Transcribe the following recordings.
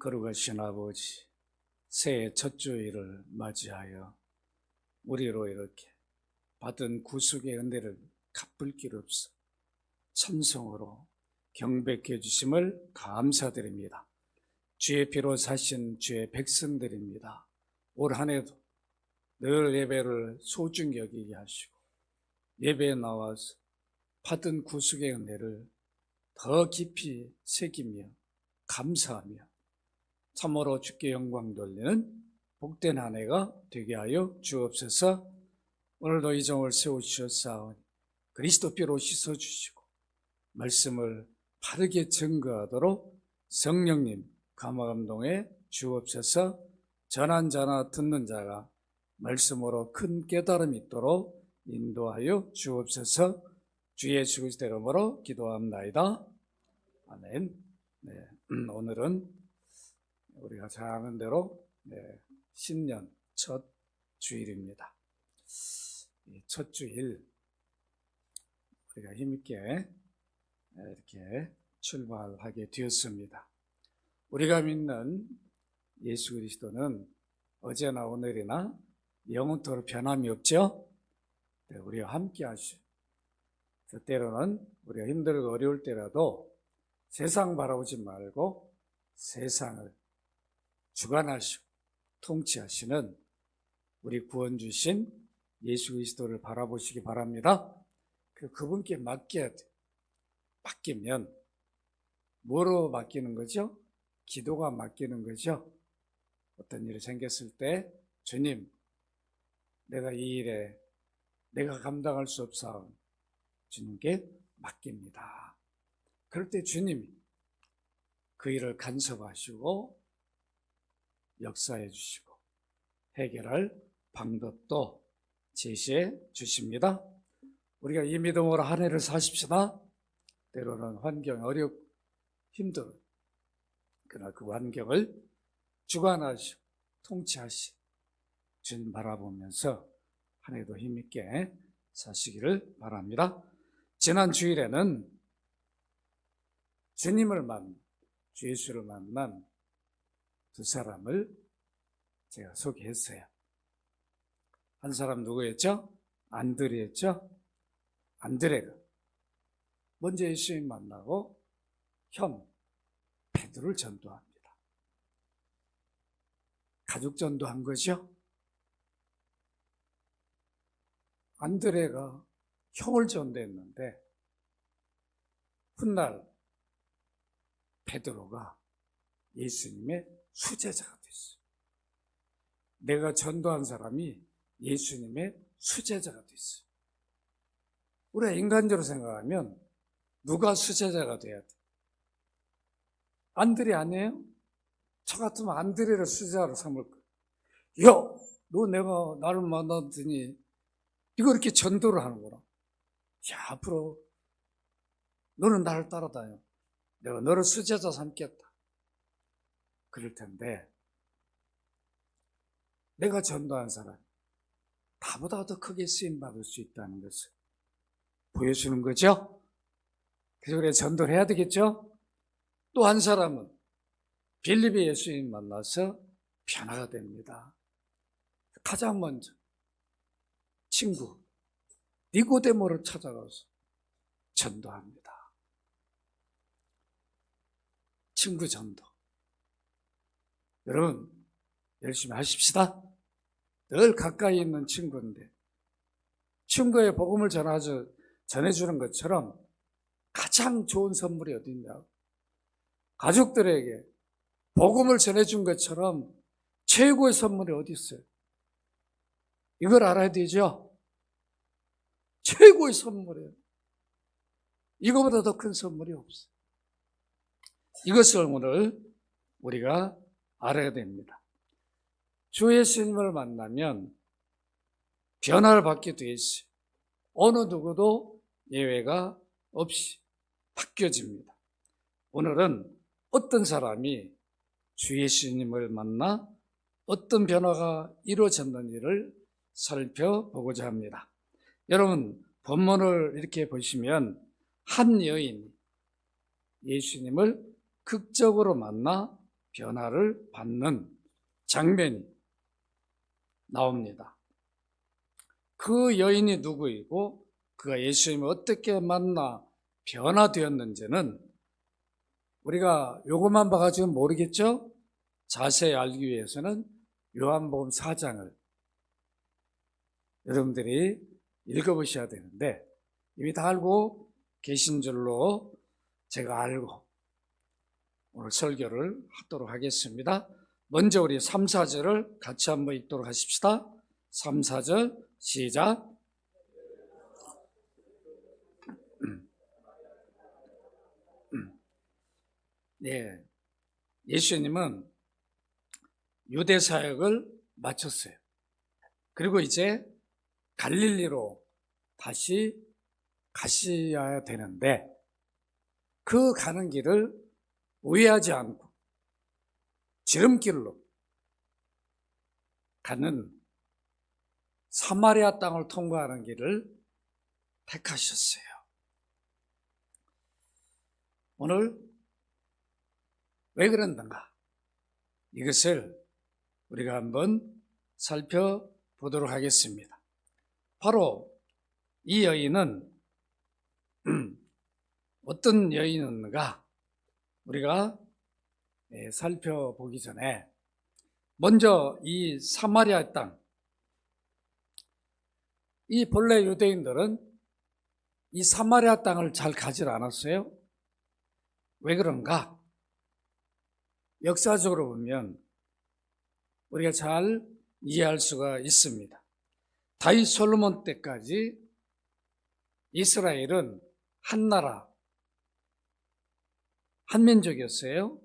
거룩하신 아버지, 새해 첫 주일을 맞이하여 우리로 이렇게 받은 구속의 은혜를 갚을 길 없어 천성으로 경배해 주심을 감사드립니다. 주의 피로 사신 주의 백성들입니다. 올 한 해도 늘 예배를 소중히 여기게 하시고 예배에 나와서 받은 구속의 은혜를 더 깊이 새기며 감사하며 참으로 주께 영광 돌리는 복된 한 해가 되게 하여 주옵소서. 오늘도 이 종을 세우셨사오니 그리스도 피로 씻어주시고 말씀을 바르게 증거하도록 성령님 감화감동해 주옵소서. 전한 자나 듣는 자가 말씀으로 큰 깨달음이 있도록 인도하여 주옵소서. 주 예수 그리스도의 이름으로 기도합나이다. 아멘. 네, 오늘은 우리가 잘 아는 대로 신년 첫 주일입니다. 첫 주일 우리가 힘있게 이렇게 출발하게 되었습니다. 우리가 믿는 예수 그리스도는 어제나 오늘이나 영원토록 변함이 없죠. 우리와 함께 하시고 때로는 우리가 힘들고 어려울 때라도 세상 바라보지 말고 세상을 주관하시고 통치하시는 우리 구원 주신 예수 그리스도를 바라보시기 바랍니다. 그분께 맡겨야 돼요. 맡기면 뭐로 맡기는 거죠? 기도가 맡기는 거죠. 어떤 일이 생겼을 때 주님, 내가 이 일에 내가 감당할 수 없사오니 주님께 맡깁니다. 그럴 때 주님이 그 일을 간섭하시고 역사해 주시고 해결할 방법도 제시해 주십니다. 우리가 이 믿음으로 한 해를 사십시다. 때로는 환경이 어렵고 힘들어요. 그러나 그 환경을 주관하시고 통치하시고 주님 바라보면서 한 해도 힘있게 사시기를 바랍니다. 지난 주일에는 주님을 만난, 주 예수를 만난 두 사람을 제가 소개했어요. 한 사람 누구였죠? 안드레였죠? 안드레가 먼저 예수님 만나고 형 베드로를 전도합니다. 가족 전도한 거죠? 안드레가 형을 전도했는데 훗날 베드로가 예수님의 수제자가 됐어요. 내가 전도한 사람이 예수님의 수제자가 됐어요. 우리가 인간적으로 생각하면 누가 수제자가 돼야 돼? 안드레 아니에요? 저 같으면 안드레를 수제자로 삼을 거예요. 야, 너 내가 나를 만나더니 이거 이렇게 전도를 하는구나. 야, 앞으로 너는 나를 따라다녀. 내가 너를 수제자 삼겠다. 그럴 텐데 내가 전도한 사람 나보다 더 크게 쓰임받을 수 있다는 것을 보여주는 거죠. 그래서 우리가 전도를 해야 되겠죠. 또 한 사람은 빌립의 예수님 만나서 변화가 됩니다. 가장 먼저 친구 니고데모를 찾아가서 전도합니다. 친구 전도. 여러분 열심히 하십시다. 늘 가까이 있는 친구인데 친구의 복음을 전해주는 것처럼 가장 좋은 선물이 어디 있냐고. 가족들에게 복음을 전해준 것처럼 최고의 선물이 어디 있어요? 이걸 알아야 되죠. 최고의 선물이에요. 이거보다 더 큰 선물이 없어요. 이것을 오늘 우리가 알아야 됩니다. 주 예수님을 만나면 변화를 받게 돼 있어요. 어느 누구도 예외가 없이 바뀌어집니다. 오늘은 어떤 사람이 주 예수님을 만나 어떤 변화가 이루어졌는지를 살펴보고자 합니다. 여러분 본문을 이렇게 보시면 한 여인이 예수님을 극적으로 만나 변화를 받는 장면이 나옵니다. 그 여인이 누구이고 그가 예수님을 어떻게 만나 변화되었는지는 우리가 요것만 봐가지고 모르겠죠? 자세히 알기 위해서는 요한복음 4장을 여러분들이 읽어보셔야 되는데 이미 다 알고 계신 줄로 제가 알고 오늘 설교를 하도록 하겠습니다. 먼저 우리 3, 4절을 같이 한번 읽도록 하십시다. 3, 4절 시작. 네, 예수님은 유대 사역을 마쳤어요. 그리고 이제 갈릴리로 다시 가셔야 되는데 그 가는 길을 우회하지 않고 지름길로 가는 사마리아 땅을 통과하는 길을 택하셨어요. 오늘 왜 그런가? 이것을 우리가 한번 살펴보도록 하겠습니다. 바로 이 여인은 어떤 여인인가 우리가 살펴보기 전에 먼저 이 사마리아 땅, 이 본래 유대인들은 이 사마리아 땅을 잘 가지 않았어요. 왜 그런가? 역사적으로 보면 우리가 잘 이해할 수가 있습니다. 다윗 솔로몬 때까지 이스라엘은 한 나라, 한 민족이었어요.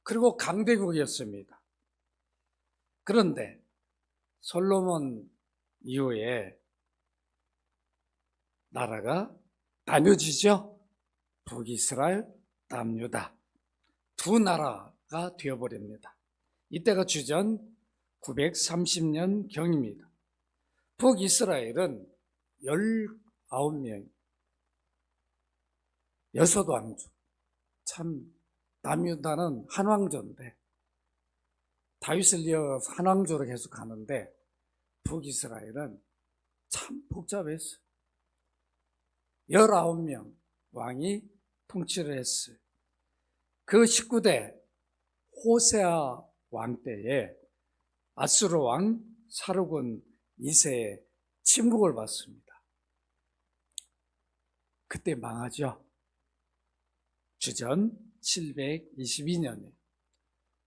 그리고 강대국이었습니다. 그런데 솔로몬 이후에 나라가 나뉘어지죠. 북이스라엘, 남유다 두 나라가 되어버립니다. 이때가 주전 930년 경입니다. 북이스라엘은 19명, 6왕조. 참 남유다는 한 왕조인데 다윗을 이어서 한 왕조로 계속 가는데 북이스라엘은 참 복잡했어요. 19명 왕이 통치를 했어요. 그 19대 호세아 왕 때에 아수르 왕 사르곤 2세의 침국을 받습니다. 그때 망하죠. 주전 722년에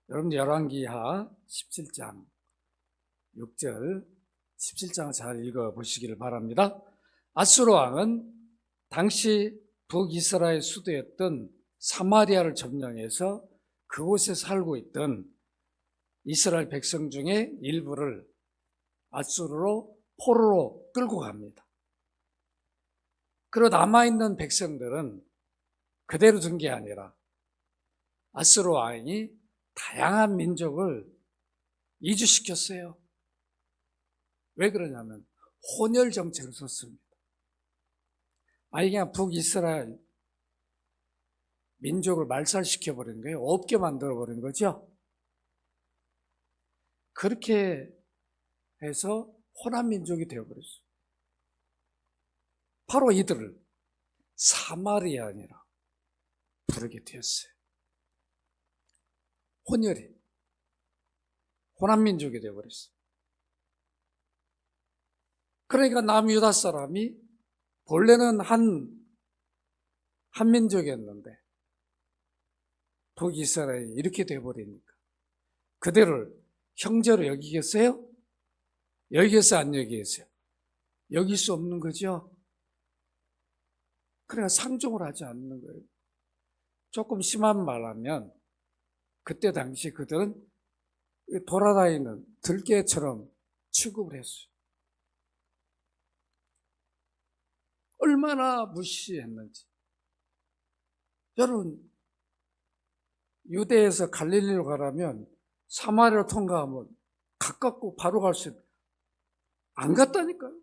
여러분 열왕기하 17장 6절 17장을 잘 읽어보시기를 바랍니다. 아수르 왕은 당시 북이스라엘 수도였던 사마리아를 점령해서 그곳에 살고 있던 이스라엘 백성 중에 일부를 아수르로 포로로 끌고 갑니다. 그리고 남아있는 백성들은 그대로 둔 게 아니라 아수르 왕이 다양한 민족을 이주시켰어요. 왜 그러냐면 혼혈 정책을 썼습니다. 아니 그냥 북이스라엘 민족을 말살시켜버린 거예요. 없게 만들어버린 거죠. 그렇게 해서 혼합 민족이 되어버렸어요. 바로 이들을 사마리아인이라 부르게 되었어요. 혼혈이 혼합 민족이 되어버렸어요. 그러니까 남유다 사람이 본래는 한 민족이었는데 북이스라엘이 이렇게 되어버리니까 그들을 형제로 여기겠어요? 여기겠어요? 안 여기겠어요? 여길 수 없는 거죠. 그러니까 상종을 하지 않는 거예요. 조금 심한 말하면 그때 당시 그들은 돌아다니는 들개처럼 취급을 했어요. 얼마나 무시했는지. 여러분, 유대에서 갈릴리로 가려면 사마리아를 통과하면 가깝고 바로 갈 수 있는, 안 갔다니까요.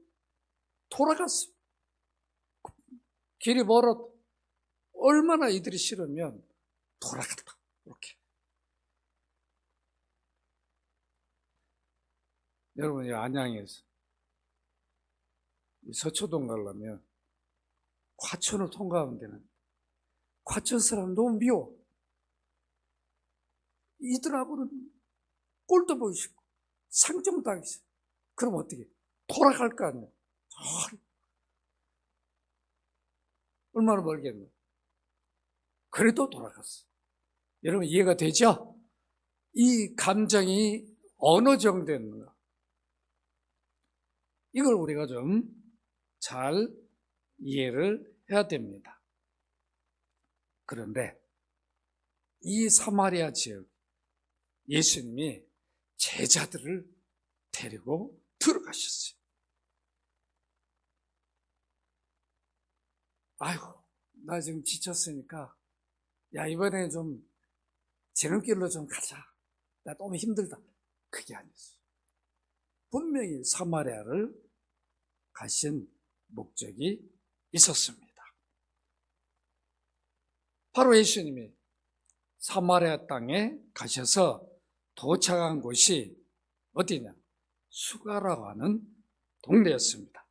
돌아갔어요. 길이 멀어. 얼마나 이들이 싫으면 돌아갔다. 이렇게. 여러분이 안양에서 서초동 가려면 과천을 통과하면 되는, 과천 사람 너무 미워. 이들하고는 꼴도 보기 싫고 상정도 하기 싫어. 그럼 어떻게? 돌아갈 거 아니야. 얼마나 멀겠노? 그래도 돌아갔어. 여러분 이해가 되죠? 이 감정이 어느 정도 됐는가? 이걸 우리가 좀 잘 이해를 해야 됩니다. 그런데 이 사마리아 지역, 예수님이 제자들을 데리고 들어가셨어요. 아이고, 나 지금 지쳤으니까 야, 이번에 좀 지름길로 좀 가자. 나 너무 힘들다. 그게 아니었어요. 분명히 사마리아를 가신 목적이 있었습니다. 바로 예수님이 사마리아 땅에 가셔서 도착한 곳이 어디냐? 수가라고 하는 동네였습니다.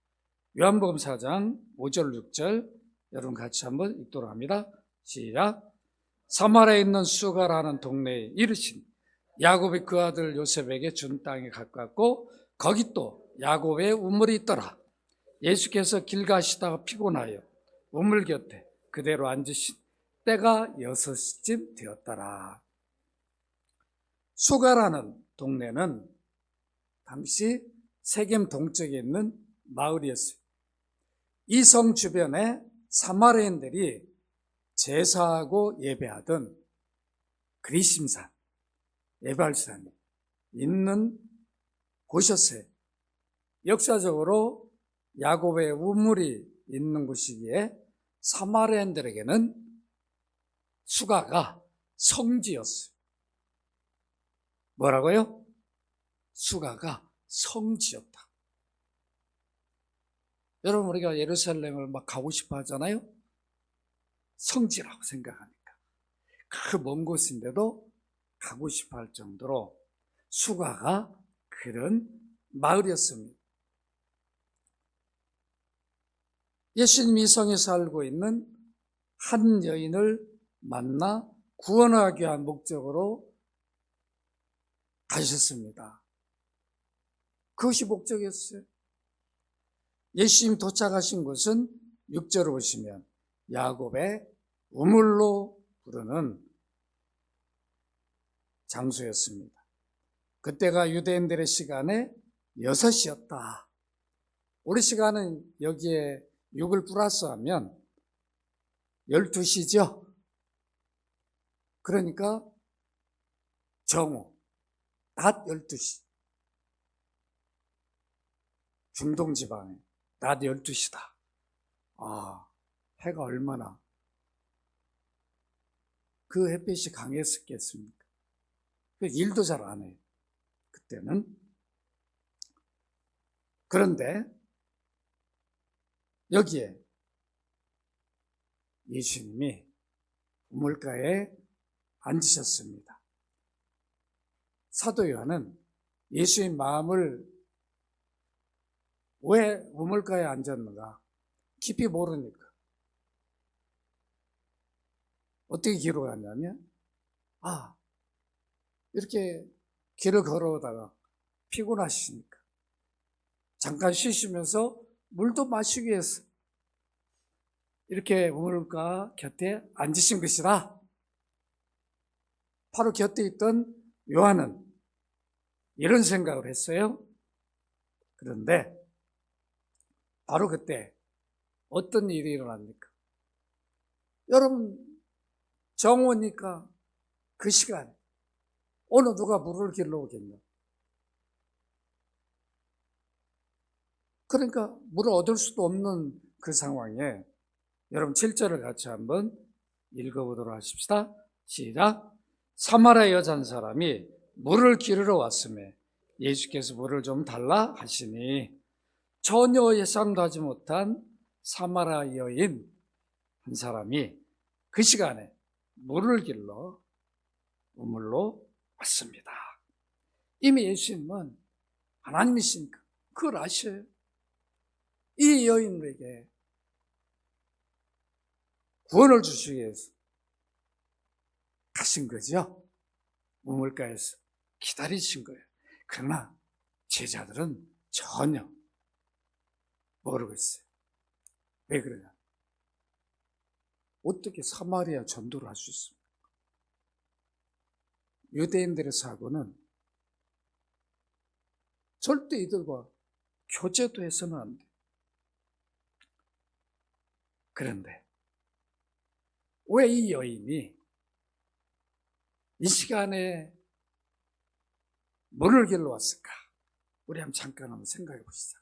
요한복음 4장 5절 6절 여러분 같이 한번 읽도록 합니다. 시작. 사마리아에 있는 수가라는 동네에 이르신 야곱이 그 아들 요셉에게 준 땅에 가깝고 거기 또 야곱의 우물이 있더라. 예수께서 길 가시다가 피곤하여 우물 곁에 그대로 앉으신 때가 6시쯤 되었더라. 수가라는 동네는 당시 세겜 동쪽에 있는 마을이었어요. 이 성 주변에 사마리아인들이 제사하고 예배하던 그리심산, 예발산이 있는 곳이었어요. 역사적으로 야곱의 우물이 있는 곳이기에 사마리아인들에게는 수가가 성지였어요. 뭐라고요? 수가가 성지였다. 여러분 우리가 예루살렘을 막 가고 싶어 하잖아요. 성지라고 생각하니까. 그 먼 곳인데도 가고 싶어 할 정도로 수가가 그런 마을이었습니다. 예수님이 이 성에 살고 있는 한 여인을 만나 구원하기 위한 목적으로 가셨습니다. 그것이 목적이었어요. 예수님 도착하신 곳은 6절을 보시면 야곱의 우물로 부르는 장소였습니다. 그때가 유대인들의 시간에 6시였다. 우리 시간은 여기에 6을 플러스하면 12시죠. 그러니까 정오, 낮 12시. 중동 지방에 낮 12시다. 아, 해가 얼마나 그 햇빛이 강했었겠습니까? 일도 잘 안 해요. 그때는. 그런데 여기에 예수님이 우물가에 앉으셨습니다. 사도 요한은 예수의 마음을 왜 우물가에 앉았는가 깊이 모르니까 어떻게 기록하냐면 이렇게 길을 걸어오다가 피곤하시니까 잠깐 쉬시면서 물도 마시기 위해서 이렇게 우물가 곁에 앉으신 것이다. 바로 곁에 있던 요한은 이런 생각을 했어요. 그런데 바로 그때 어떤 일이 일어납니까? 여러분 정오니까 그 시간에 어느 누가 물을 길러 오겠냐? 그러니까 물을 얻을 수도 없는 그 상황에 여러분 7절을 같이 한번 읽어보도록 하십시다. 시작. 사마리아 여자 한 사람이 물을 기르러 왔음에 예수께서 물을 좀 달라 하시니 전혀 예상도 하지 못한 사마리아 여인 한 사람이 그 시간에 물을 길러 우물로 왔습니다. 이미 예수님은 하나님이시니까 그걸 아셔요. 이 여인에게 구원을 주시기 위해서 가신 거죠. 우물가에서 기다리신 거예요. 그러나 제자들은 전혀 모르고 있어요. 왜 그러냐? 어떻게 사마리아 전도를 할 수 있습니까? 유대인들의 사고는 절대 이들과 교제도 해서는 안 돼. 그런데 왜 이 여인이 이 시간에 물을 길러 왔을까? 우리 한번 생각해 보시죠.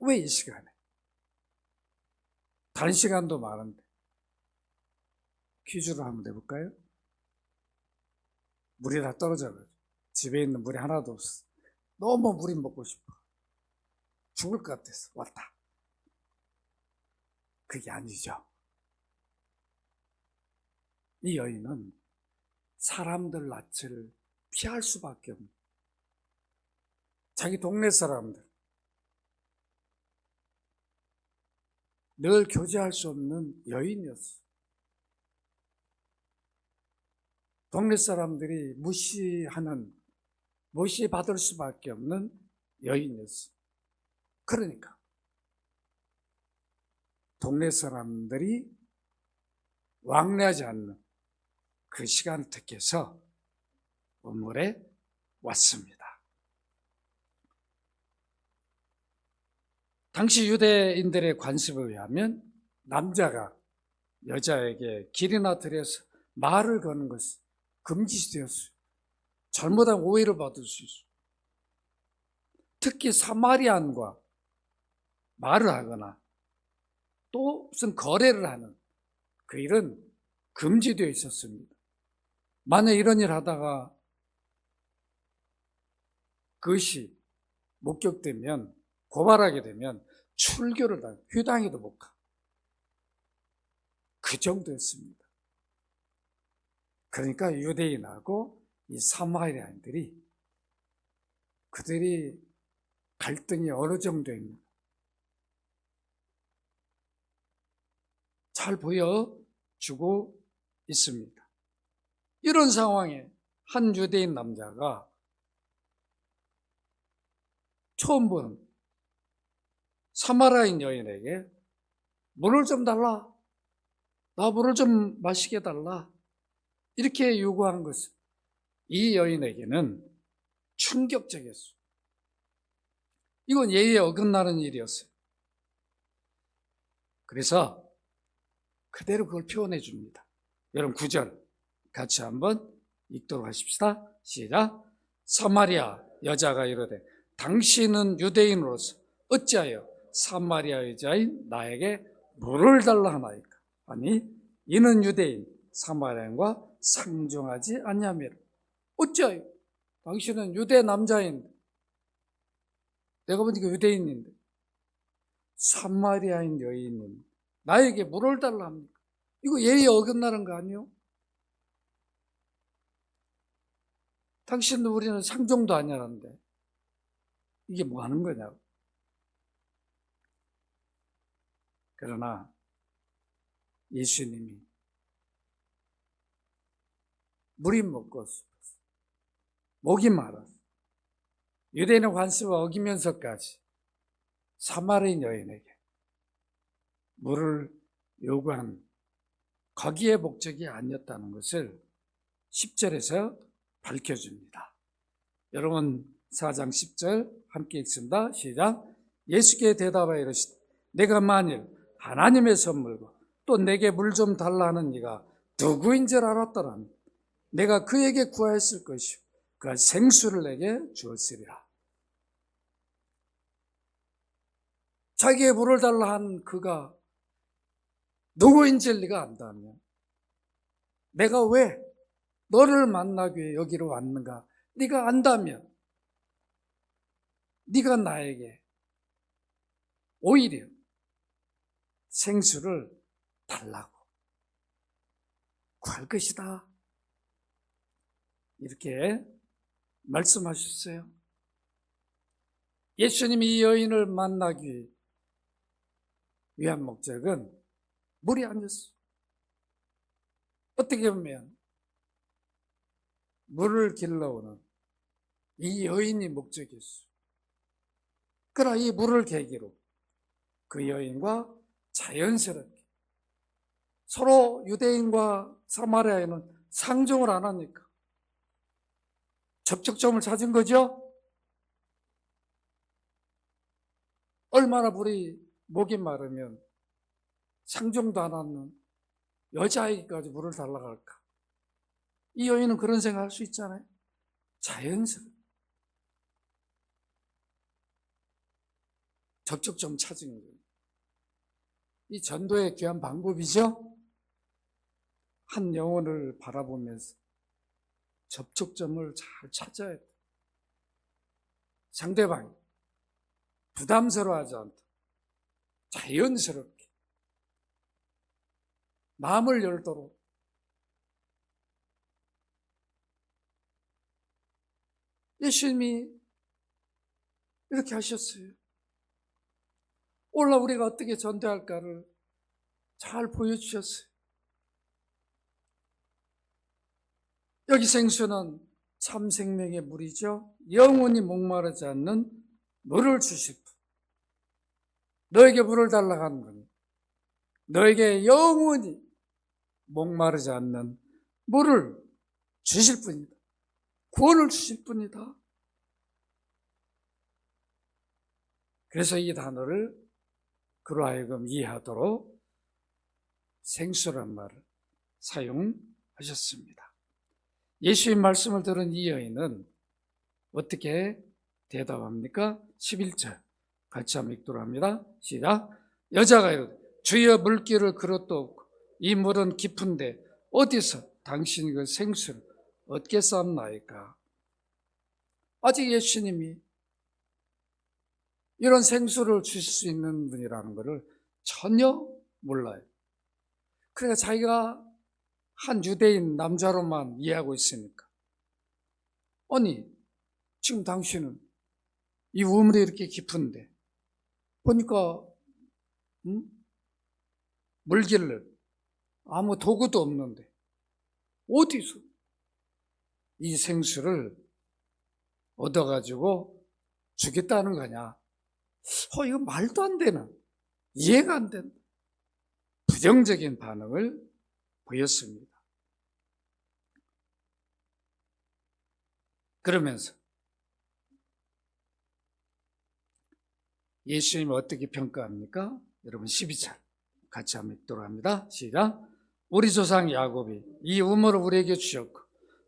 왜 이 시간에? 다른 시간도 많은데 퀴즈로 한번 내볼까요? 물이 다 떨어져가지고 집에 있는 물이 하나도 없어. 너무 물이 먹고 싶어. 죽을 것 같아서 왔다. 그게 아니죠. 이 여인은 사람들 낯을 피할 수밖에 없는, 자기 동네 사람들, 늘 교제할 수 없는 여인이었어. 동네 사람들이 무시받을 수밖에 없는 여인이었어. 그러니까 동네 사람들이 왕래하지 않는 그 시간을 택해서 우물에 왔습니다. 당시 유대인들의 관습에 의하면 남자가 여자에게 길이나 들여서 말을 거는 것이 금지되었어요. 잘못하면 오해를 받을 수 있어요. 특히 사마리안과 말을 하거나 또 무슨 거래를 하는 그 일은 금지되어 있었습니다. 만약 이런 일 하다가 그것이 목격되면, 고발하게 되면 출교를 당, 회당에도 못 가. 그 정도였습니다. 그러니까 유대인하고 이 사마리아인들이 그들이 갈등이 어느 정도였나 잘 보여주고 있습니다. 이런 상황에 한 유대인 남자가 처음 보는 사마리아인 여인에게 물을 좀 달라, 나 물을 좀 마시게 달라, 이렇게 요구하는 것은 이 여인에게는 충격적이었어요. 이건 예의에 어긋나는 일이었어요. 그래서 그대로 그걸 표현해 줍니다. 여러분 9절 같이 한번 읽도록 하십시다. 시작. 사마리아 여자가 이르되 당신은 유대인으로서 어찌하여 사마리아 여자인 나에게 물을 달라 하나이까? 아니 이는 유대인 사마리아인과 상종하지 아니하미라. 어찌하여? 당신은 유대 남자인데, 내가 보니까 유대인인데 사마리아인 여인은 나에게 물을 달라 합니까? 이거 예의에 어긋나는 거 아니에요? 당신은 우리는 상종도 아니라는데 이게 뭐 하는 거냐고. 그러나 예수님이 물이 먹고 목이 말았어. 유대인의 관습을 어기면서까지 사마리아인 여인에게 물을 요구한 거기에 목적이 아니었다는 것을 10절에서 밝혀줍니다. 여러분 4장 10절 함께 읽습니다. 시작. 예수께 대답하여 이르시되 내가 만일 하나님의 선물과 또 내게 물 좀 달라 하는 이가 누구인 줄 알았더라면 내가 그에게 구하였을 것이요 그 생수를 내게 주었으리라. 자기의 물을 달라 한 그가 누구인지를 네가 안다면, 내가 왜 너를 만나기 위해 여기로 왔는가 네가 안다면 네가 나에게 오히려 생수를 달라고 구할 것이다. 이렇게 말씀하셨어요. 예수님이 이 여인을 만나기 위한 목적은 물이 아니었어요. 어떻게 보면 물을 길러오는 이 여인이 목적이었어요. 그러나 이 물을 계기로 그 여인과 자연스럽게 서로 유대인과 사마리아인은 상종을 안 하니까 접촉점을 찾은 거죠. 얼마나 물이 목이 마르면 상종도 안 하는 여자에게까지 물을 달라고 할까? 이 여인은 그런 생각할 수 있잖아요. 자연스럽게 접촉점 찾은 거예요. 이 전도의 귀한 방법이죠. 한 영혼을 바라보면서 접촉점을 잘 찾아야 돼. 상대방이 부담스러워하지 않도록 자연스럽게 마음을 열도록 예수님이 이렇게 하셨어요. 오늘 우리가 어떻게 전도할까를 잘 보여주셨어요. 여기 생수는 참 생명의 물이죠. 영원히 목마르지 않는 물을 주실 분. 너에게 물을 달라고 하는 겁니다. 너에게 영원히 목마르지 않는 물을 주실 분이다. 구원을 주실 분이다. 그래서 이 단어를 그로 하여금 이해하도록 생수란 말을 사용하셨습니다. 예수의 말씀을 들은 이 여인은 어떻게 대답합니까? 11절 같이 한번 읽도록 합니다. 시작. 여자가 이르되 주여 물길을 그릇도 없고 이 물은 깊은데 어디서 당신이 그 생수를 얻게 쌌나이까? 아직 예수님이 이런 생수를 주실 수 있는 분이라는 것을 전혀 몰라요. 그러니까 자기가 한 유대인 남자로만 이해하고 있으니까. 아니, 지금 당신은 이 우물이 이렇게 깊은데 보니까 물길을 아무 도구도 없는데 어디서 이 생수를 얻어가지고 주겠다는 거냐? 이거 말도 안 되는, 이해가 안 된다. 부정적인 반응을 보였습니다. 그러면서 예수님이 어떻게 평가합니까? 여러분 12절 같이 한번 읽도록 합니다. 시작. 우리 조상 야곱이 이 우물을 우리에게 주셨고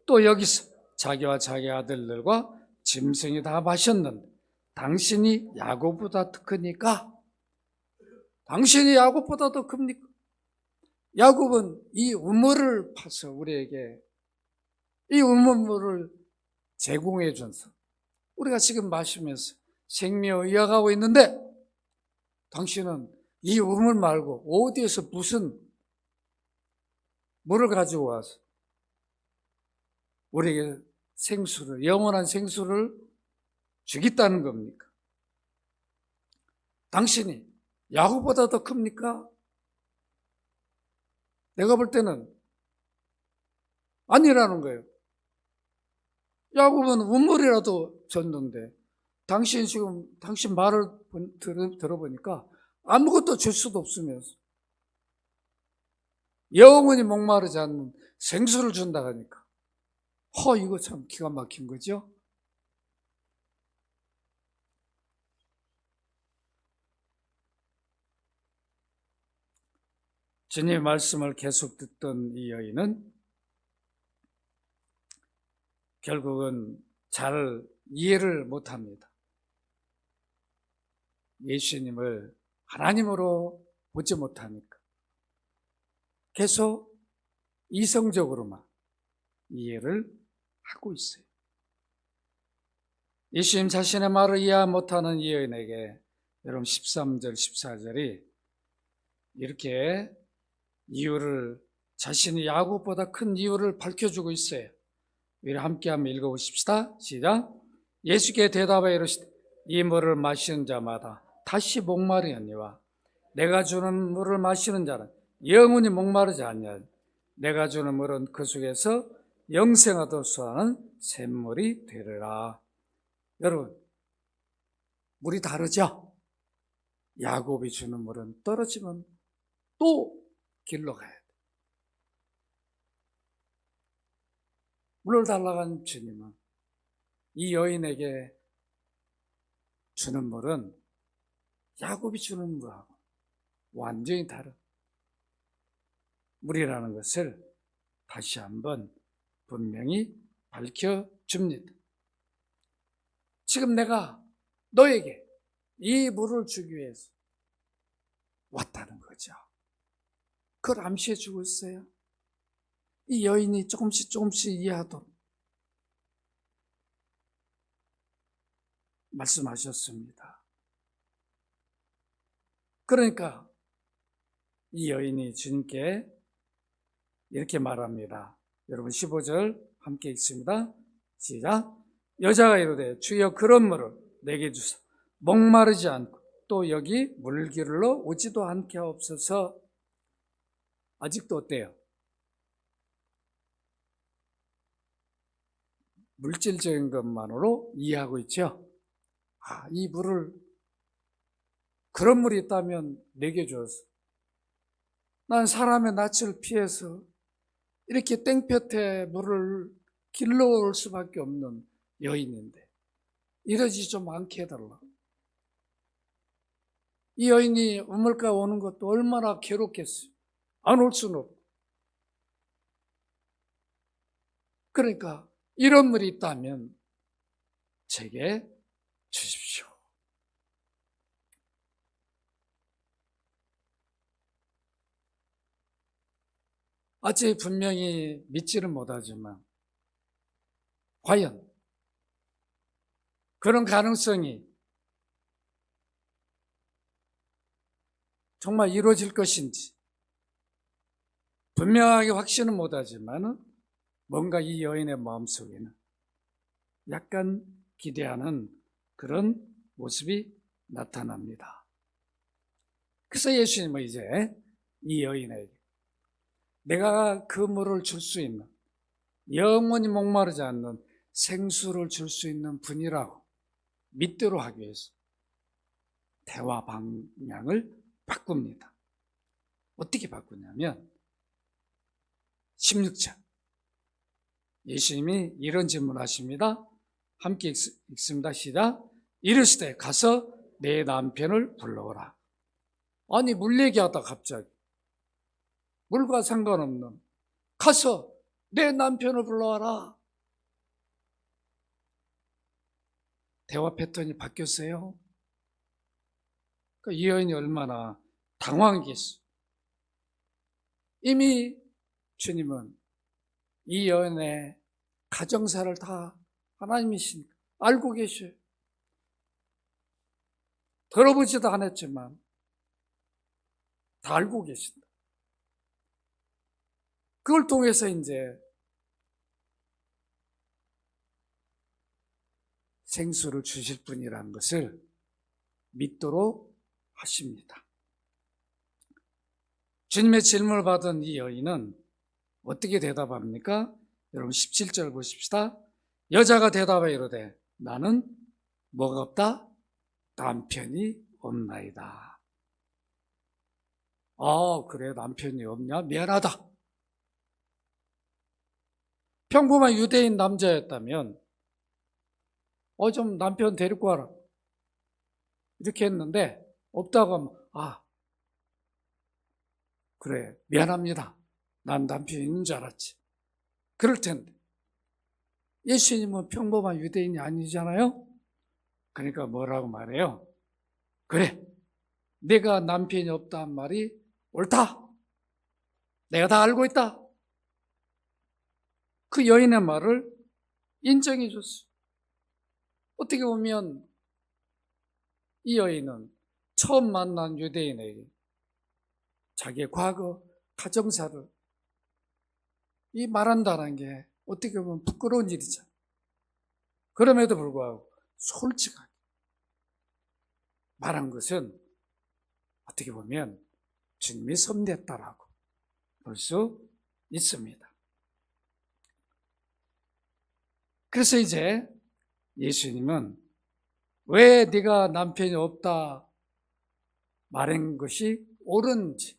또 여기서 자기와 자기 아들들과 짐승이 다 마셨는데 당신이 야곱보다 더 크니까? 당신이 야곱보다 더 큽니까? 야곱은 이 우물을 파서 우리에게 이 우물물을 제공해 줘서 우리가 지금 마시면서 생명을 이어가고 있는데 당신은 이 우물 말고 어디에서 무슨 물을 가지고 와서 우리에게 생수를, 영원한 생수를 주겠다는 겁니까? 당신이 야곱보다 더 큽니까? 내가 볼 때는 아니라는 거예요. 야곱은 우물이라도 줬는데 당신 말을 들어보니까 아무것도 줄 수도 없으면서 영원히 목마르지 않는 생수를 준다 하니까 이거 참 기가 막힌 거죠. 주님의 말씀을 계속 듣던 이 여인은 결국은 잘 이해를 못합니다. 예수님을 하나님으로 보지 못하니까 계속 이성적으로만 이해를 하고 있어요. 예수님 자신의 말을 이해 못하는 이 여인에게 여러분 13절, 14절이 이렇게 이유를, 자신이 야곱보다 큰 이유를 밝혀주고 있어요. 우리 함께 한번 읽어보십시다. 시작. 예수께 대답하여 이르시되 이 물을 마시는 자마다 다시 목마르니와 내가 주는 물을 마시는 자는 영원히 목마르지 않냐. 내가 주는 물은 그 속에서 영생하도록 수하는 샘물이 되리라. 여러분, 물이 다르죠? 야곱이 주는 물은 떨어지면 또 길러 가야 돼. 물을 달라간 주님은 이 여인에게 주는 물은 야곱이 주는 물하고 완전히 다른 물이라는 것을 다시 한번 분명히 밝혀줍니다. 지금 내가 너에게 이 물을 주기 위해서 왔다는 거죠. 그걸 암시해 주고 있어요. 이 여인이 조금씩 이해하도록 말씀하셨습니다. 그러니까 이 여인이 주님께 이렇게 말합니다. 여러분 15절 함께 읽습니다. 시작. 여자가 이르되 주여 그런 물을 내게 주사 목마르지 않고 또 여기 물기르러 오지도 않게 하옵소서. 아직도 어때요? 물질적인 것만으로 이해하고 있죠. 이 물을, 그런 물이 있다면 내게 주어서 난 사람의 낯을 피해서 이렇게 땡볕에 물을 길러올 수밖에 없는 여인인데 이러지 좀 않게 해달라. 이 여인이 우물가 오는 것도 얼마나 괴롭겠어요. 안 올 수는 없고. 그러니까 이런 물이 있다면 제게 주십시오. 아직 분명히 믿지는 못하지만 과연 그런 가능성이 정말 이루어질 것인지 분명하게 확신은 못하지만 뭔가 이 여인의 마음속에는 약간 기대하는 그런 모습이 나타납니다. 그래서 예수님은 이제 이 여인에게 내가 그 물을 줄 수 있는, 영원히 목마르지 않는 생수를 줄 수 있는 분이라고 믿도록 하기 위해서 대화 방향을 바꿉니다. 어떻게 바꾸냐면 16절 예수님이 이런 질문하십니다. 함께 읽습니다. 시작. 이르시되 가서 내 남편을 불러오라. 아니 물 얘기하다 갑자기 물과 상관없는 가서 내 남편을 불러와라. 대화 패턴이 바뀌었어요. 그러니까 이 여인이 얼마나 당황했어. 이미 주님은 이 여인의 가정사를 다 하나님이시니까 알고 계셔요. 들어보지도 않았지만 다 알고 계신다. 그걸 통해서 이제 생수를 주실 분이라는 것을 믿도록 하십니다. 주님의 질문을 받은 이 여인은 어떻게 대답합니까? 여러분 17절 보십시다. 여자가 대답하여 이르되 나는 뭐가 없다? 남편이 없나이다. 그래 남편이 없냐? 미안하다. 평범한 유대인 남자였다면 좀 남편 데리고 와라 이렇게 했는데 없다고 하면 그래 미안합니다. 난 남편이 있는 줄 알았지. 그럴 텐데 예수님은 평범한 유대인이 아니잖아요. 그러니까 뭐라고 말해요? 그래 내가 남편이 없다는 말이 옳다. 내가 다 알고 있다. 그 여인의 말을 인정해 줬어요. 어떻게 보면 이 여인은 처음 만난 유대인에게 자기의 과거 가정사를 이 말한다는 게 어떻게 보면 부끄러운 일이죠. 그럼에도 불구하고 솔직하게 말한 것은 어떻게 보면 주님이 섭리했다라고 볼 수 있습니다. 그래서 이제 예수님은 왜 네가 남편이 없다 말한 것이 옳은지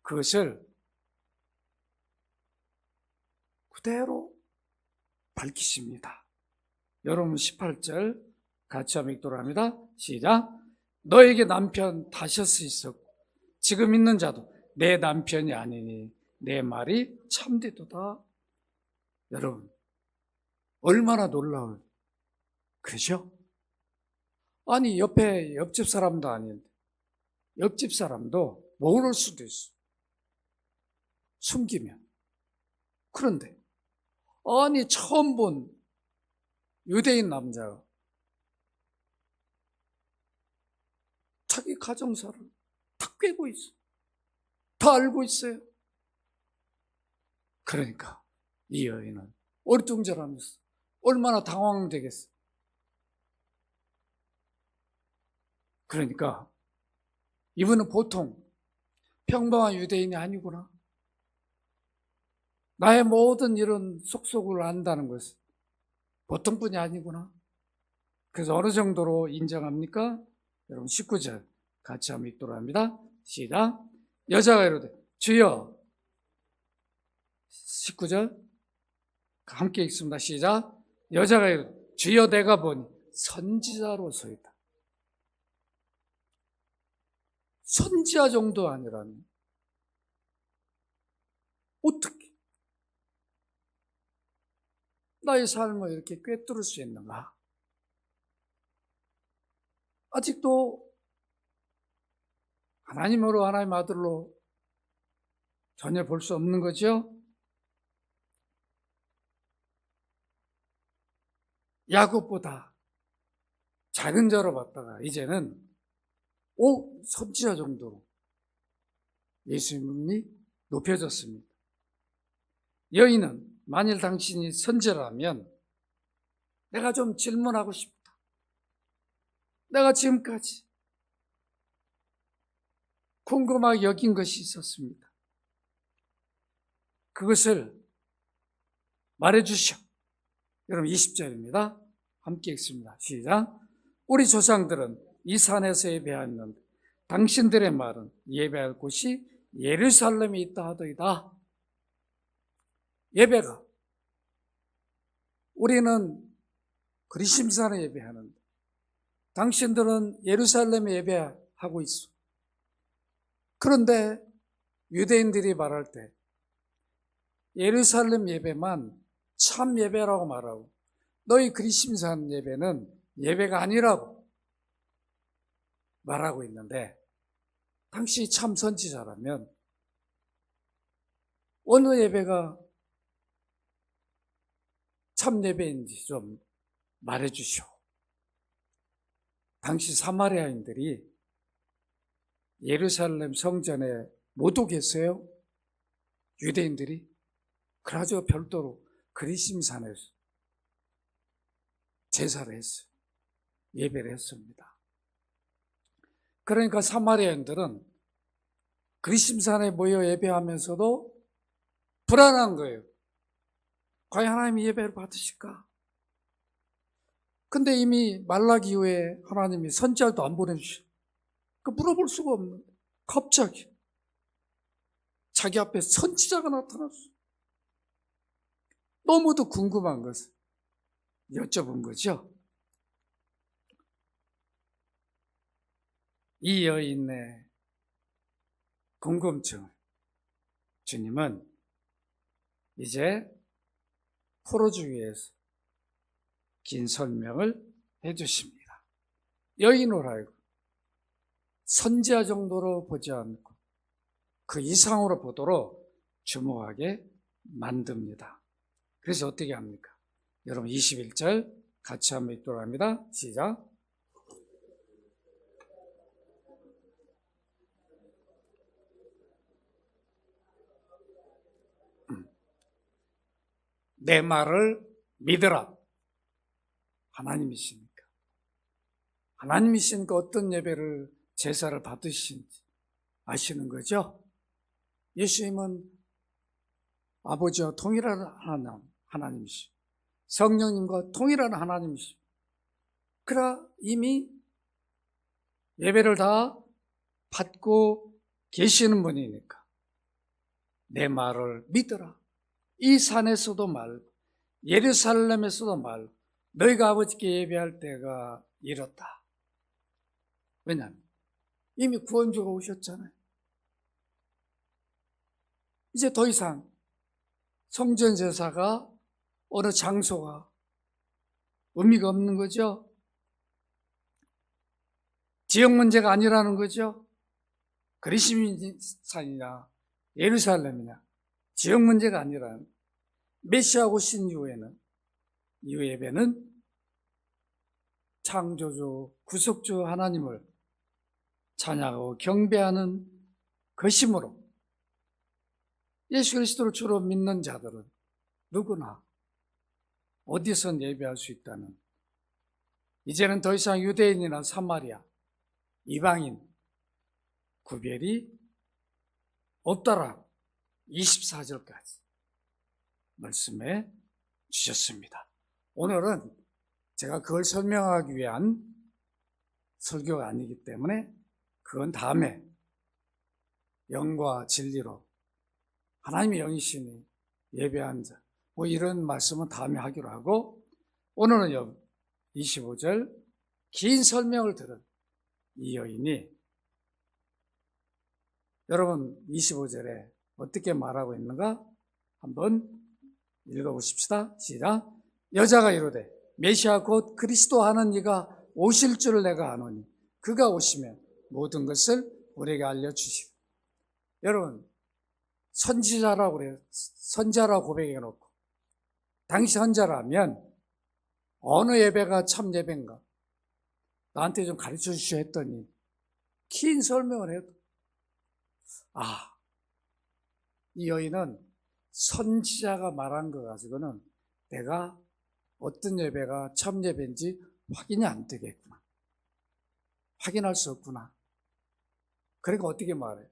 그것을 그대로 밝히십니다. 여러분 18절 같이 한번 읽도록 합니다. 시작. 너에게 남편 다섯이 있었고 지금 있는 자도 내 남편이 아니니 내 말이 참되도다. 여러분 얼마나 놀라운 그러죠? 아니 옆집 사람도 아닌데 옆집 사람도 모를 수도 있어. 숨기면. 그런데 아니 처음 본 유대인 남자가 자기 가정사를 다 꿰고 있어. 다 알고 있어요. 그러니까 이 여인은 어리둥절하면서 얼마나 당황되겠어. 그러니까 이분은 보통 평범한 유대인이 아니구나. 나의 모든 이런 속속을 안다는 것은 보통 분이 아니구나. 그래서 어느 정도로 인정합니까? 여러분 19절 같이 한번 읽도록 합니다. 시작. 여자가 이르되 주여. 19절 함께 읽습니다. 시작. 여자가 이르되 주여 내가 보니 선지자로서이다. 선지자 정도 아니라면 어떻게 나의 삶을 이렇게 꿰뚫을 수 있는가? 아직도 하나님으로 하나님 아들로 전혀 볼 수 없는 거죠? 야곱보다 작은 자로 봤다가 이제는 선지자 정도로 예수님이 높여졌습니다. 여인은 만일 당신이 선지자라면 내가 좀 질문하고 싶다. 내가 지금까지 궁금하게 여긴 것이 있었습니다. 그것을 말해주시오. 여러분 20절입니다. 함께 읽습니다. 시작. 우리 조상들은 이 산에서 예배하였는데 당신들의 말은 예배할 곳이 예루살렘에 있다 하더이다. 예배가 우리는 그리심산에 예배하는데 당신들은 예루살렘에 예배하고 있어. 그런데 유대인들이 말할 때 예루살렘 예배만 참 예배라고 말하고 너희 그리심산 예배는 예배가 아니라고 말하고 있는데 당신이 참 선지자라면 어느 예배가 참 예배인지 좀 말해주시오. 당시 사마리아인들이 예루살렘 성전에 못 오겠어요? 유대인들이? 그래가지고 별도로 그리심산에서 제사를 했어요. 예배를 했습니다. 그러니까 사마리아인들은 그리심산에 모여 예배하면서도 불안한 거예요. 과연 하나님이 예배를 받으실까? 근데 이미 말라기 이후에 하나님이 선지자도 안 보내주셔. 물어볼 수가 없는데 갑자기 자기 앞에 선지자가 나타났어. 너무도 궁금한 것을 여쭤본 거죠. 이 여인의 궁금증을 주님은 이제 풀어주기 위해서 긴 설명을 해주십니다. 여인으로 하여금 선지자 정도로 보지 않고 그 이상으로 보도록 주목하게 만듭니다. 그래서 어떻게 합니까? 여러분 21절 같이 한번 읽도록 합니다. 시작. 내 말을 믿으라. 하나님이시니까. 하나님이신 그 어떤 예배를 제사를 받으신지 아시는 거죠? 예수님은 아버지와 동일한 하나님이시고 성령님과 동일한 하나님이시고 그러나 이미 예배를 다 받고 계시는 분이니까 내 말을 믿어라. 이 산에서도 말고 예루살렘에서도 말고 너희가 아버지께 예배할 때가 이렇다. 왜냐하면 이미 구원주가 오셨잖아요. 이제 더 이상 성전 제사가 어느 장소가 의미가 없는 거죠. 지역 문제가 아니라는 거죠. 그리스도산이냐 예루살렘이냐 지역 문제가 아니라 메시아 오신 이후에는 이 예배는 창조주 구속주 하나님을 찬양하고 경배하는 것이므로 예수 그리스도를 주로 믿는 자들은 누구나 어디선 예배할 수 있다는, 이제는 더 이상 유대인이나 사마리아 이방인 구별이 없다라 24절까지 말씀해 주셨습니다. 오늘은 제가 그걸 설명하기 위한 설교가 아니기 때문에 그건 다음에 영과 진리로 하나님의 영이시니 예배한 자 뭐 이런 말씀은 다음에 하기로 하고, 오늘은 25절 긴 설명을 들은 이 여인이 여러분 25절에 어떻게 말하고 있는가 한번 읽어보십시다. 시작. 여자가 이르되 메시아 곧 그리스도 하는 이가 오실 줄을 내가 아노니 그가 오시면 모든 것을 우리에게 알려주시고. 여러분 선지자라고 그래요. 선자라고 고백해 놓고 당시 선자라면 어느 예배가 참 예배인가 나한테 좀 가르쳐 주시오 했더니 긴 설명을 해도 이 여인은 선지자가 말한 거 가지고는 내가 어떤 예배가 참 예배인지 확인이 안 되겠구나. 확인할 수 없구나. 그러니까 어떻게 말해?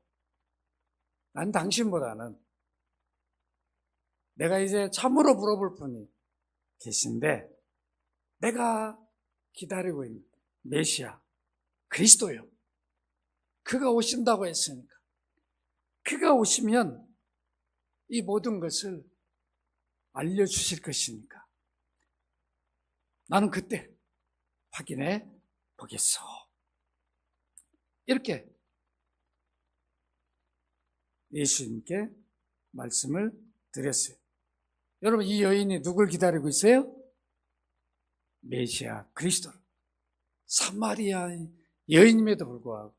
난 당신보다는 내가 이제 참으로 물어볼 분이 계신데 내가 기다리고 있는 메시아 그리스도요. 그가 오신다고 했으니까 그가 오시면 이 모든 것을 알려주실 것이니까 나는 그때 확인해 보겠어. 이렇게 예수님께 말씀을 드렸어요. 여러분 이 여인이 누굴 기다리고 있어요? 메시아 그리스도를. 사마리아 여인임에도 불구하고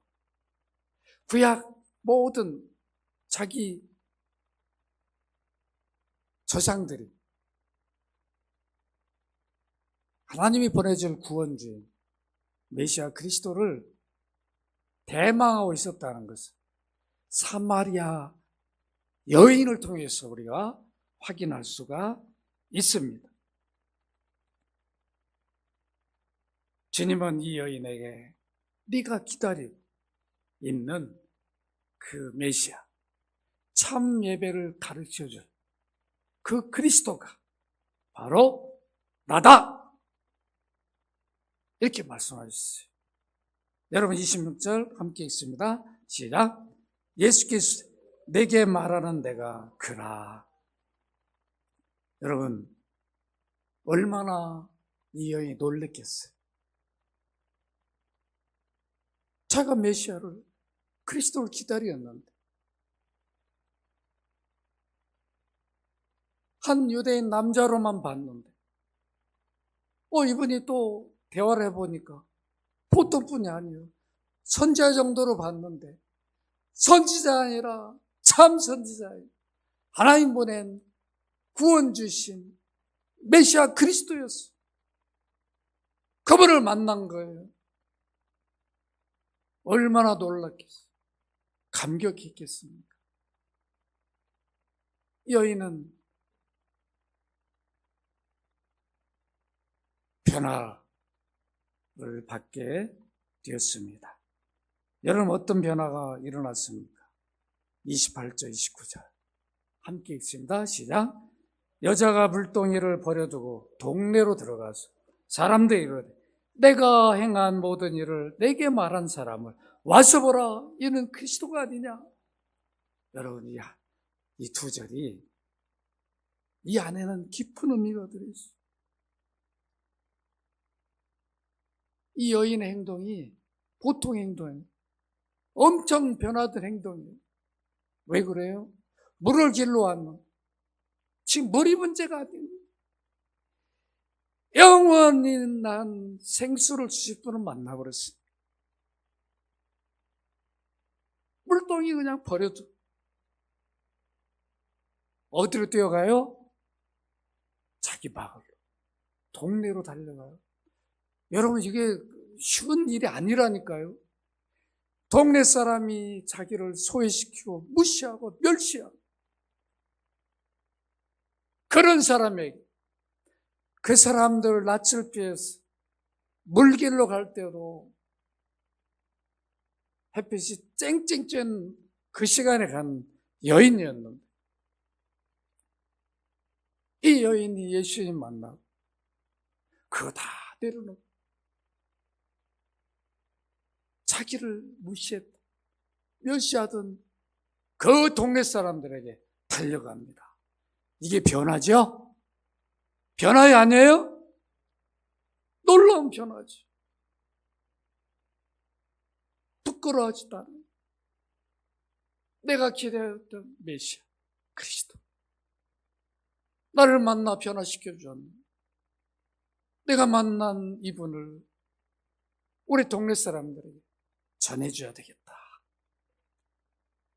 구약 모든 자기 조상들이 하나님이 보내줄 구원주인 메시아 그리스도를 대망하고 있었다는 것을 사마리아 여인을 통해서 우리가 확인할 수가 있습니다. 주님은 이 여인에게 네가 기다리고 있는 그 메시아 참 예배를 가르쳐줄 그 그리스도가 바로 나다 이렇게 말씀하셨어요. 여러분 26절 함께 읽습니다. 시작. 예수께서 내게 말하는 내가 그라. 여러분 얼마나 이 여인이 놀랬겠어요. 자가 메시아를 그리스도를 기다렸는데 한 유대인 남자로만 봤는데 이분이 또 대화를 해보니까 보통 분이 아니에요. 선지자 정도로 봤는데 선지자 아니라 참 선지자예요. 하나님 보낸 구원 주신 메시아 그리스도였어요. 그분을 만난 거예요. 얼마나 놀랐겠어요. 감격했겠습니까? 여인은 변화 받게 되었습니다. 여러분 어떤 변화가 일어났습니까? 28절, 29절 함께 읽습니다. 시작. 여자가 물동이를 버려두고 동네로 들어가서 사람들이 이르되 내가 행한 모든 일을 내게 말한 사람을 와서 보라. 이는 그리스도가 아니냐. 여러분 이 두 절이 이 안에는 깊은 의미가 들어있어요. 이 여인의 행동이 보통 행동이에요. 엄청 변화된 행동이에요. 왜 그래요? 물을 길러 왔는 지금 머리 문제가 아니에요. 영원히 난 생수를 주실 분을 만나버렸어요. 물동이 그냥 버려도 어디로 뛰어가요? 자기 마을로, 동네로 달려가요. 여러분 이게 쉬운 일이 아니라니까요. 동네 사람이 자기를 소외시키고 무시하고 멸시하고 그런 사람에게 그 사람들을 낯을 피해서 물길로 갈 때도 햇빛이 쨍쨍 쬐는 그 시간에 간 여인이었는데 이 여인이 예수님 만나고 그거 다 내려놓고 자기를 무시했다, 멸시하던 그 동네 사람들에게 달려갑니다. 이게 변화죠? 변화이 아니에요? 놀라운 변화지. 부끄러워하지도 않아요. 내가 기대했던 메시아 그리스도 나를 만나 변화시켜 주었네. 내가 만난 이분을 우리 동네 사람들에게 전해줘야 되겠다.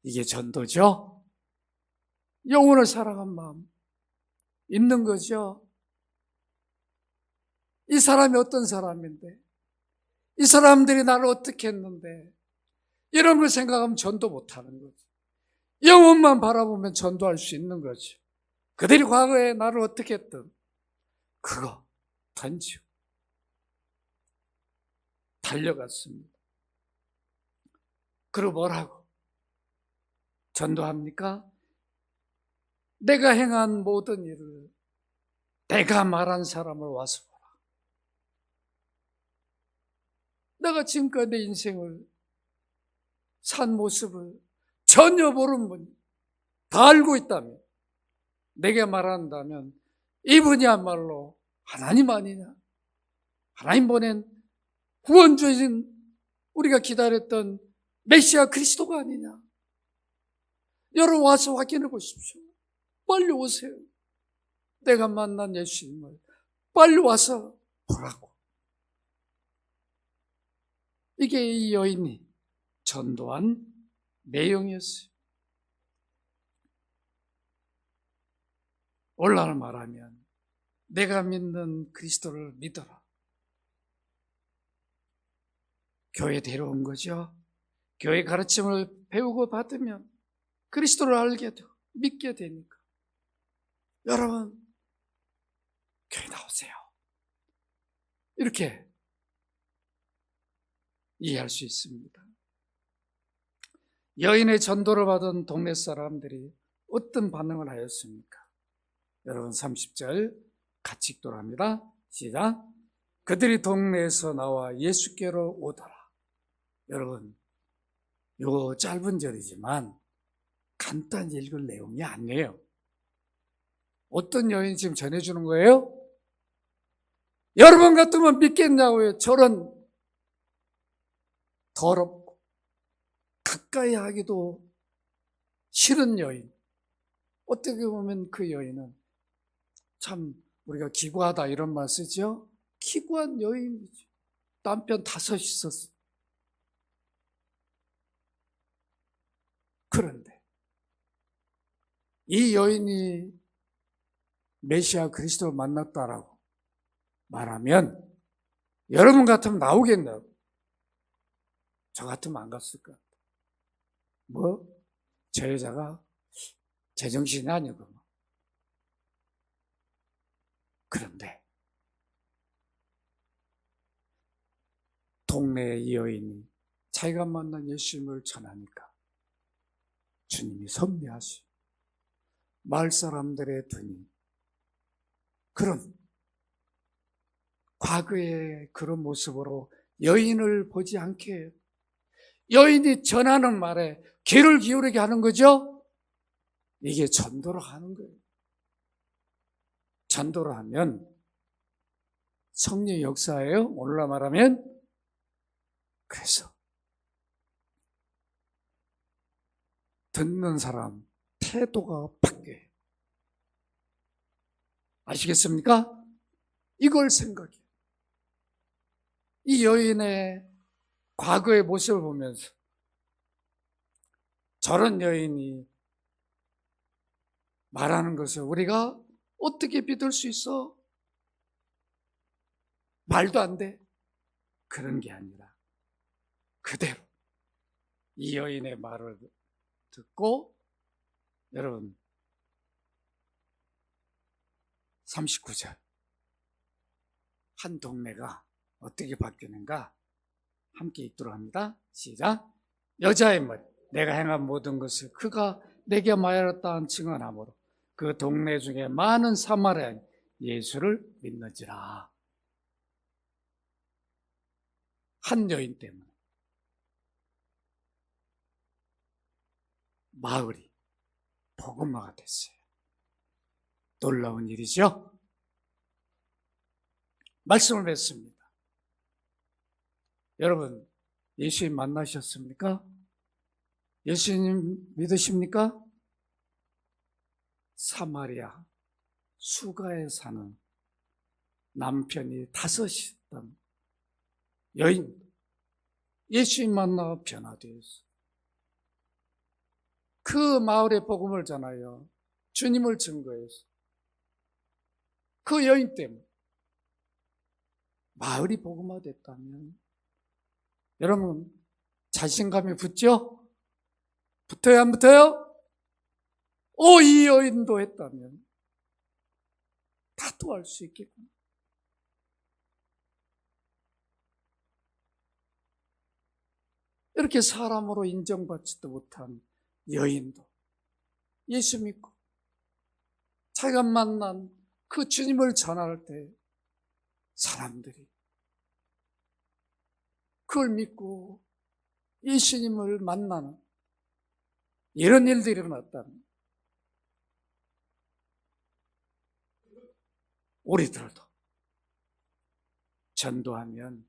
이게 전도죠? 영혼을 사랑한 마음 있는 거죠? 이 사람이 어떤 사람인데, 이 사람들이 나를 어떻게 했는데, 이런 걸 생각하면 전도 못하는 거죠. 영혼만 바라보면 전도할 수 있는 거죠. 그들이 과거에 나를 어떻게 했든 그거 던지고 달려갔습니다. 그리고 뭐라고 전도합니까? 내가 행한 모든 일을 내가 말한 사람을 와서 보라. 내가 지금까지 내 인생을 산 모습을 전혀 모르는 분이 다 알고 있다면, 내게 말한다면 이분이야말로 하나님 아니냐, 하나님 보낸 구원주이신 우리가 기다렸던 메시아 그리스도가 아니냐. 여러분 와서 확인해 보십시오. 빨리 오세요. 내가 만난 예수님을 빨리 와서 보라고. 이게 이 여인이 전도한 내용이었어요. 오늘날 말하면 내가 믿는 그리스도를 믿어라. 교회 데려온 거죠. 교회 가르침을 배우고 받으면 그리스도를 알게 되고 믿게 되니까. 여러분 교회 나오세요. 이렇게 이해할 수 있습니다. 여인의 전도를 받은 동네 사람들이 어떤 반응을 하였습니까? 여러분 30절 같이 읽도록 합니다. 시작. 그들이 동네에서 나와 예수께로 오더라. 여러분 요 짧은 절이지만 간단히 읽을 내용이 아니에요. 어떤 여인이 지금 전해주는 거예요? 여러분 같으면 믿겠냐고요. 저런 더럽고 가까이 하기도 싫은 여인. 어떻게 보면 그 여인은 참 우리가 기구하다 이런 말 쓰죠. 기구한 여인이죠. 남편 5 있었어. 그런데 이 여인이 메시아 그리스도를 만났다라고 말하면 여러분 같으면 나오겠냐고. 저 같으면 안 갔을 것 같아. 뭐? 저 여자가 제정신이 아니고. 그런데 동네의 이 여인이 자기가 만난 예수님을 전하니까 주님이 섭리하시 마을 사람들의 눈이 그런 과거의 그런 모습으로 여인을 보지 않게 해요. 여인이 전하는 말에 귀를 기울이게 하는 거죠. 이게 전도를 하는 거예요. 전도를 하면 성령 역사예요. 오늘날 말하면. 그래서 듣는 사람 태도가 바뀌어요. 아시겠습니까? 이걸 생각해요. 이 여인의 과거의 모습을 보면서 저런 여인이 말하는 것을 우리가 어떻게 믿을 수 있어? 말도 안 돼. 그런 게 아니라 그대로 이 여인의 말을 듣고 여러분 39절 한 동네가 어떻게 바뀌는가 함께 읽도록 합니다. 시작. 여자의 말 내가 행한 모든 것을 그가 내게 말하였다 증언하므로 그 동네 중에 많은 사마리아인 예수를 믿는지라. 한 여인 때문에 마을이 복음화가 됐어요. 놀라운 일이죠. 말씀을 맺습니다. 여러분 예수님 만나셨습니까? 예수님 믿으십니까? 사마리아 수가에 사는 남편이 5이었던 여인 예수님 만나 변화되었어요. 그 마을의 복음을 전하여 주님을 증거했어요. 그 여인 때문에 마을이 복음화됐다면 여러분 자신감이 붙죠? 붙어요 안 붙어요? 이 여인도 했다면 나도 할 수 있겠구나. 이렇게 사람으로 인정받지도 못한 여인도 예수 믿고 자기가 만난 그 주님을 전할 때 사람들이 그걸 믿고 예수님을 만나는 이런 일들이 일어났다면 우리들도 전도하면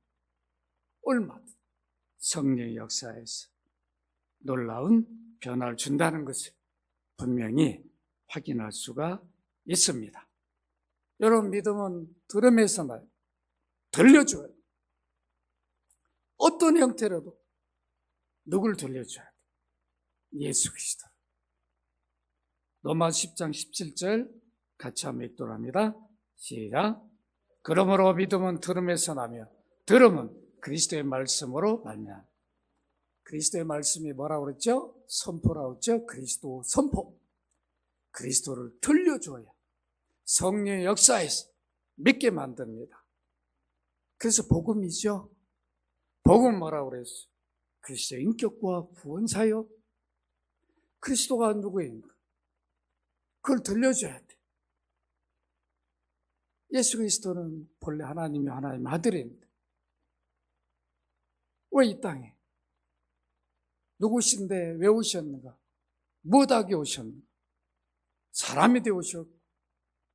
얼마든 성령의 역사에서 놀라운 변화를 준다는 것을 분명히 확인할 수가 있습니다. 여러분 믿음은 들음에서 나요. 들려줘야 돼요. 어떤 형태로도 누굴 들려줘야 돼요? 예수 그리스도. 로마서 10장 17절 같이 한번 읽도록 합니다. 시작. 그러므로 믿음은 들음에서 나며 들음은 그리스도의 말씀으로 말미암아. 그리스도의 말씀이 뭐라고 그랬죠? 선포라고 했죠? 그리스도 선포. 그리스도를 들려줘야 성령의 역사에서 믿게 만듭니다. 그래서 복음이죠. 복음은 뭐라고 그랬어요? 그리스도의 인격과 구원 사역. 그리스도가 누구인가? 그걸 들려줘야 돼. 예수 그리스도는 본래 하나님의 아들인데 왜 이 땅에 누구신데 왜 오셨는가? 무엇하게 오셨는가? 사람이 되어 오셨고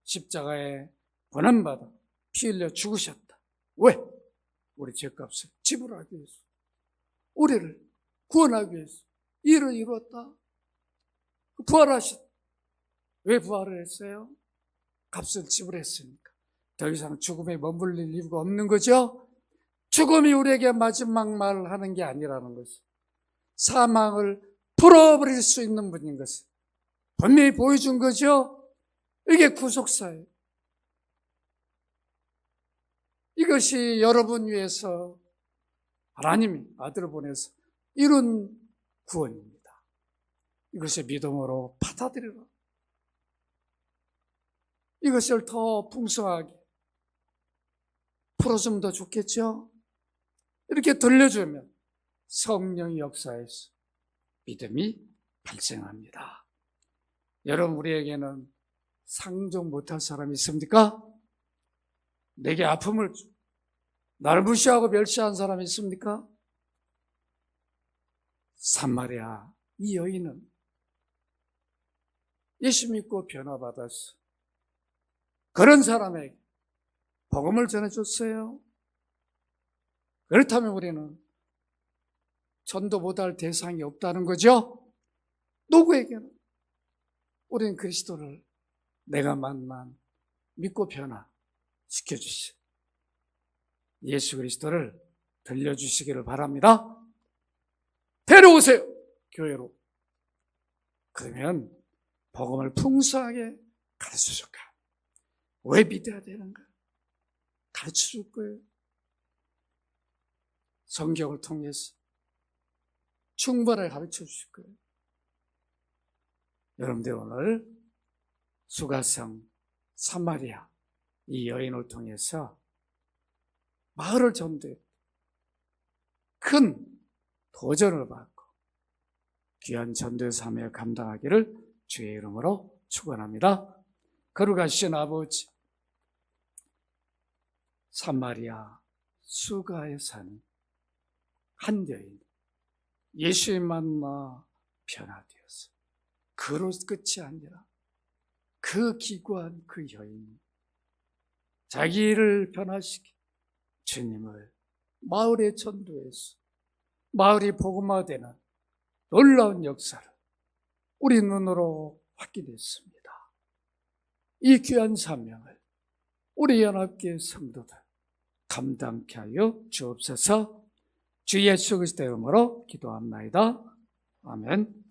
십자가에 고난받아 피 흘려 죽으셨다. 왜? 우리 죄값을 지불하기 위해서, 우리를 구원하기 위해서 일을 이루었다. 부활하셨다. 왜 부활을 했어요? 값을 지불했으니까 더 이상 죽음에 머물릴 이유가 없는 거죠. 죽음이 우리에게 마지막 말을 하는 게 아니라는 것을, 사망을 풀어버릴 수 있는 분인 것을 분명히 보여준 거죠. 이게 구속사예요. 이것이 여러분 위해서 하나님이 아들을 보내서 이룬 구원입니다. 이것을 믿음으로 받아들여라. 이것을 더 풍성하게 풀어주면 더 좋겠죠. 이렇게 들려주면 성령의 역사에서 믿음이 발생합니다. 여러분, 우리에게는 상종 못할 사람이 있습니까? 내게 아픔을 주고 나를 무시하고 멸시한 사람이 있습니까? 사마리아 이 여인은 예수 믿고 변화받았어. 그런 사람에게 복음을 전해줬어요. 그렇다면 우리는 전도 못할 대상이 없다는 거죠. 누구에게는 우리는 그리스도를 내가 만난 믿고 변화시켜주시 예수 그리스도를 들려주시기를 바랍니다. 데려오세요, 교회로. 그러면 복음을 풍성하게 가르쳐줄 거야. 왜 믿어야 되는가? 가르쳐줄 거예요. 성경을 통해서 충분하게 가르쳐주실 거예요. 여러분들 오늘 수가성 사마리아 이 여인을 통해서 마을을 전도해 큰 도전을 받고 귀한 전도의 사명을 감당하기를 주의 이름으로 축원합니다. 거룩하신 아버지, 사마리아 수가에 사는 한 여인, 예수님 만나 변화되어서 그로 끝이 아니라 그 기구한 그 여인이 자기를 변화시키 주님을 마을에 전도해서 마을이 복음화되는 놀라운 역사를 우리 눈으로 확인했습니다. 이 귀한 사명을 우리 연합교회 성도들 감당케 하여 주옵소서. 주 예수 그리스도의 이름으로 기도합나이다. 아멘.